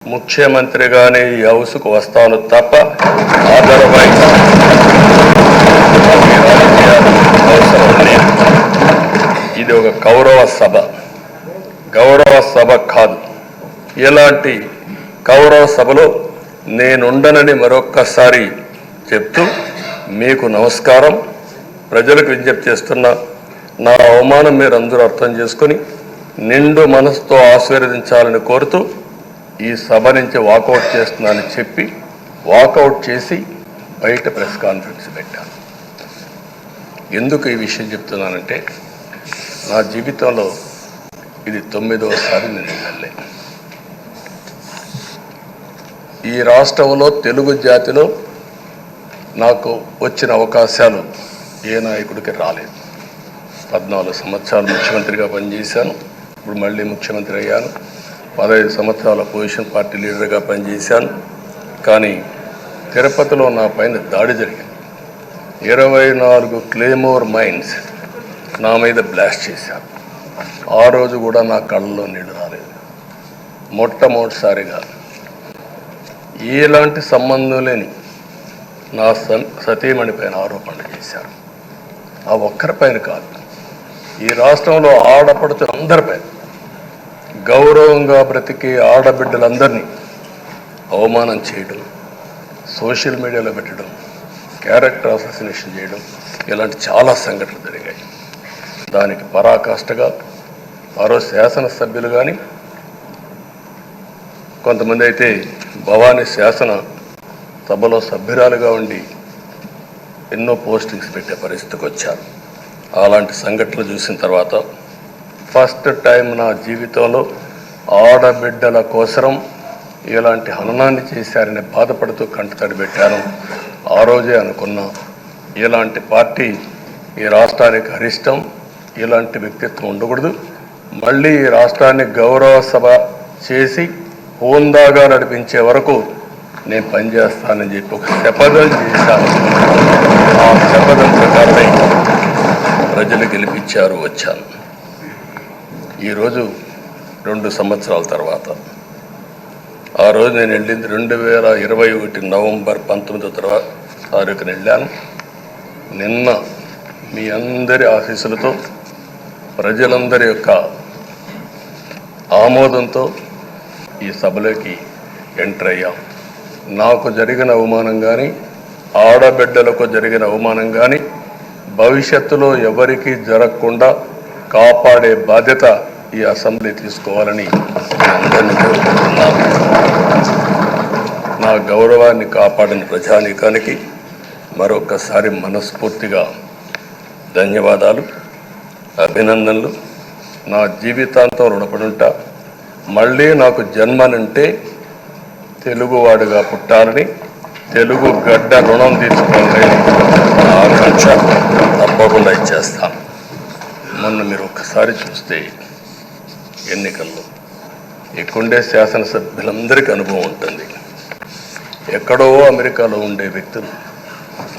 ముఖ్యమంత్రిగానే ఈ హౌస్కు వస్తాను తప్ప అదర్వైజ్ అవసరం లేదు. ఇది ఒక గౌరవ సభ కాదు. ఇలాంటి గౌరవ సభలో నేనుండనని మరొక్కసారి చెప్తూ మీకు నమస్కారం. ప్రజలకు విజ్ఞప్తి చేస్తున్నా, నా అవమానం మీరు అందరూ అర్థం చేసుకొని నిండు మనసుతో ఆశీర్వదించాలని కోరుతూ ఈ సభ నుంచి వాకౌట్ చేస్తున్నానని చెప్పి వాకౌట్ చేసి బయట ప్రెస్ కాన్ఫరెన్స్ పెట్టాను. ఎందుకు ఈ విషయం చెప్తున్నానంటే, నా జీవితంలో ఇది 9వసారి నేను ఎమ్మెల్యే. ఈ రాష్ట్రంలో తెలుగు జాతిలో నాకు వచ్చిన అవకాశాలు ఏ నాయకుడికి రాలేదు. 14 సంవత్సరాలు ముఖ్యమంత్రిగా పనిచేశాను. ఇప్పుడు మళ్ళీ ముఖ్యమంత్రి అయ్యాను. 15 సంవత్సరాల అపోజిషన్ పార్టీ లీడర్గా పనిచేశాను. కానీ తిరుపతిలో నా పైన దాడి జరిగింది. 24 క్లేమోర్ మైన్స్ నా మీద బ్లాస్ట్ చేశారు. ఆ రోజు కూడా నా కళ్ళలో నీళ్లు రాలేదు. మొట్టమొదటిసారిగా ఎలాంటి సంబంధం లేని నా సతీమణి పైన ఆరోపణలు చేశారు. ఆ ఒక్కరిపైన కాదు, ఈ రాష్ట్రంలో ఆడపడుతులందరిపైన, గౌరవంగా బ్రతికే ఆడబిడ్డలందరినీ అవమానం చేయడం, సోషల్ మీడియాలో పెట్టడం, క్యారెక్టర్ అసాసినేషన్ చేయడం, ఇలాంటి చాలా సంఘటనలు జరిగాయి. దానికి పరాకాష్ఠగా మరో శాసనసభ్యులు కానీ, కొంతమంది అయితే భవానీ శాసన సభలో సభ్యురాలుగా ఉండి ఎన్నో పోస్టింగ్స్ పెట్టే పరిస్థితికి వచ్చారు. అలాంటి సంఘటనలు చూసిన తర్వాత ఫస్ట్ టైం నా జీవితంలో ఆడబిడ్డల కోసరం ఇలాంటి హననాన్ని చేశారని బాధపడుతూ కంటతడి పెట్టాను. ఆ రోజే అనుకున్నా, ఇలాంటి పార్టీ ఈ రాష్ట్రానికి అరిష్టం, ఇలాంటి వ్యక్తిత్వం ఉండకూడదు. మళ్ళీ ఈ రాష్ట్రాన్ని గౌరవ సభ చేసి హోందాగా నడిపించే వరకు నేను పనిచేస్తానని చెప్పి ఒక శపథం చేశాను. ఆ శపథం ప్రకారమే ప్రజలు గెలిపించారు, వచ్చాను. ఈరోజు 2 సంవత్సరాల తర్వాత, ఆ రోజు నేను వెళ్ళింది 2021 నవంబర్ 19వ తారీఖున వెళ్ళాను. నిన్న మీ అందరి ఆశీస్సులతో, ప్రజలందరి యొక్క ఆమోదంతో ఈ సభలోకి ఎంటర్ అయ్యాం. నాకు జరిగిన అవమానం కానీ, ఆడబిడ్డలకు జరిగిన అవమానం కానీ భవిష్యత్తులో ఎవరికీ జరగకుండా కాపాడే బాధ్యత ఈ అసెంబ్లీ తీసుకోవాలని అందరినీ కోరుకుంటున్నాను. నా గౌరవాన్ని కాపాడిన ప్రజానీకానికి మరొకసారి మనస్ఫూర్తిగా ధన్యవాదాలు, అభినందనలు. నా జీవితాంతం రుణపడి ఉంటా. మళ్ళీ నాకు జన్మనంటే తెలుగువాడుగా పుట్టాలని, తెలుగు గడ్డ రుణం తీసుకోవాలని నా ఆకాంక్ష. తప్పకుండా ఇచ్చేస్తాను. మొన్న మీరు ఒక్కసారి చూస్తే ఎన్నికల్లో ఇక్కడుండే శాసనసభ్యులందరికీ అనుభవం ఉంటుంది. ఎక్కడో అమెరికాలో ఉండే వ్యక్తులు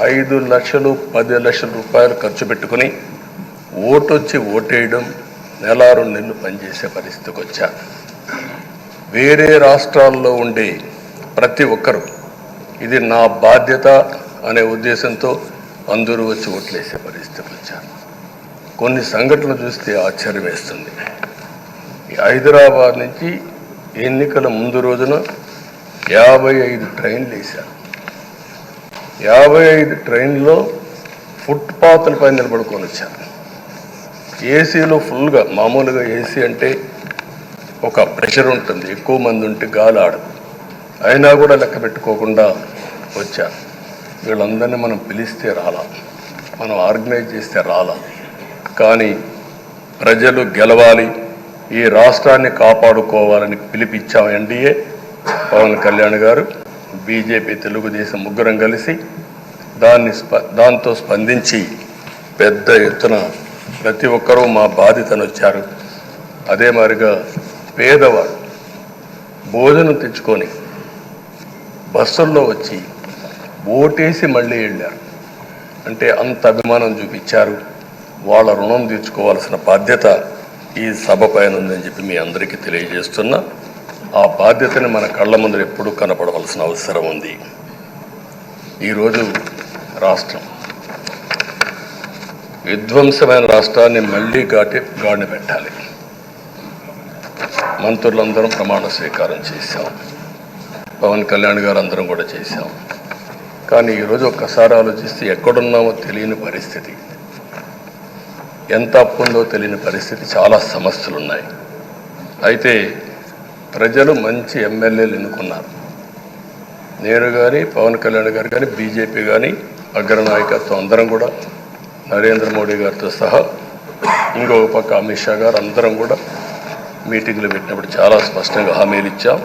5 లక్షలు 10 లక్షల రూపాయలు ఖర్చు పెట్టుకుని ఓటొచ్చి ఓటేయడం, నెల 2 నెలలు పనిచేసే పరిస్థితికి వచ్చారు. వేరే రాష్ట్రాల్లో ఉండే ప్రతి ఒక్కరూ ఇది నా బాధ్యత అనే ఉద్దేశంతో అందరూ వచ్చి ఓట్లేసే పరిస్థితికి వచ్చారు. కొన్ని సంఘటనలు చూస్తే ఆశ్చర్యం వేస్తుంది. హైదరాబాద్ నుంచి ఎన్నికల ముందు రోజున 55 ట్రైన్లు వేశారు. 55 ట్రైన్లో ఫుట్పాత్లపై నిలబడుకొని వచ్చారు. ఏసీలో ఫుల్గా, మామూలుగా ఏసీ అంటే ఒక ప్రెషర్ ఉంటుంది, ఎక్కువ మంది ఉంటే గాలి ఆడదు. అయినా కూడా లెక్క పెట్టుకోకుండా వచ్చారు. వీళ్ళందరినీ మనం పిలిస్తే రాలా, మనం ఆర్గనైజ్ చేస్తే రాలా. కానీ ప్రజలు గెలవాలి, ఈ రాష్ట్రాన్ని కాపాడుకోవాలని పిలిపించాం. ఎన్డీఏ, పవన్ కళ్యాణ్ గారు, బీజేపీ, తెలుగుదేశం ముగ్గురం కలిసి దాంతో స్పందించి పెద్ద ఎత్తున ప్రతి ఒక్కరూ మా బాధ్యతను వచ్చారు. అదే మాదిరిగా పేదవాడు భోజనం తెచ్చుకొని బస్సుల్లో వచ్చి ఓటేసి మళ్ళీ వెళ్ళారు. అంటే అంత అభిమానం చూపించారు. వాళ్ళ రుణం తీర్చుకోవాల్సిన బాధ్యత ఈ సభ పైన ఉందని చెప్పి మీ అందరికీ తెలియజేస్తున్నా. ఆ బాధ్యతని మన కళ్ళ ముందు ఎప్పుడూ కనపడవలసిన అవసరం ఉంది. ఈరోజు రాష్ట్రం విధ్వంసమైన రాష్ట్రాన్ని మళ్ళీ గాడిన పెట్టాలి. మంత్రులందరం ప్రమాణ స్వీకారం చేశాం. పవన్ కళ్యాణ్ గారు అందరం కూడా చేశాం. కానీ ఈరోజు ఒక్కసారి ఆలోచిస్తే ఎక్కడున్నామో తెలియని పరిస్థితి, ఎంత అప్పు ఉందో తెలియని పరిస్థితి, చాలా సమస్యలు ఉన్నాయి. అయితే ప్రజలు మంచి ఎమ్మెల్యేలు ఎన్నుకున్నారు. నేను కానీ, పవన్ కళ్యాణ్ గారు కానీ, బీజేపీ కానీ, అగ్రనాయకత్వం అందరం కూడా, నరేంద్ర మోడీ గారితో సహా ఇంకొక పక్క అమిత్ షా గారు అందరం కూడా మీటింగ్లు పెట్టినప్పుడు చాలా స్పష్టంగా హామీలు ఇచ్చాం.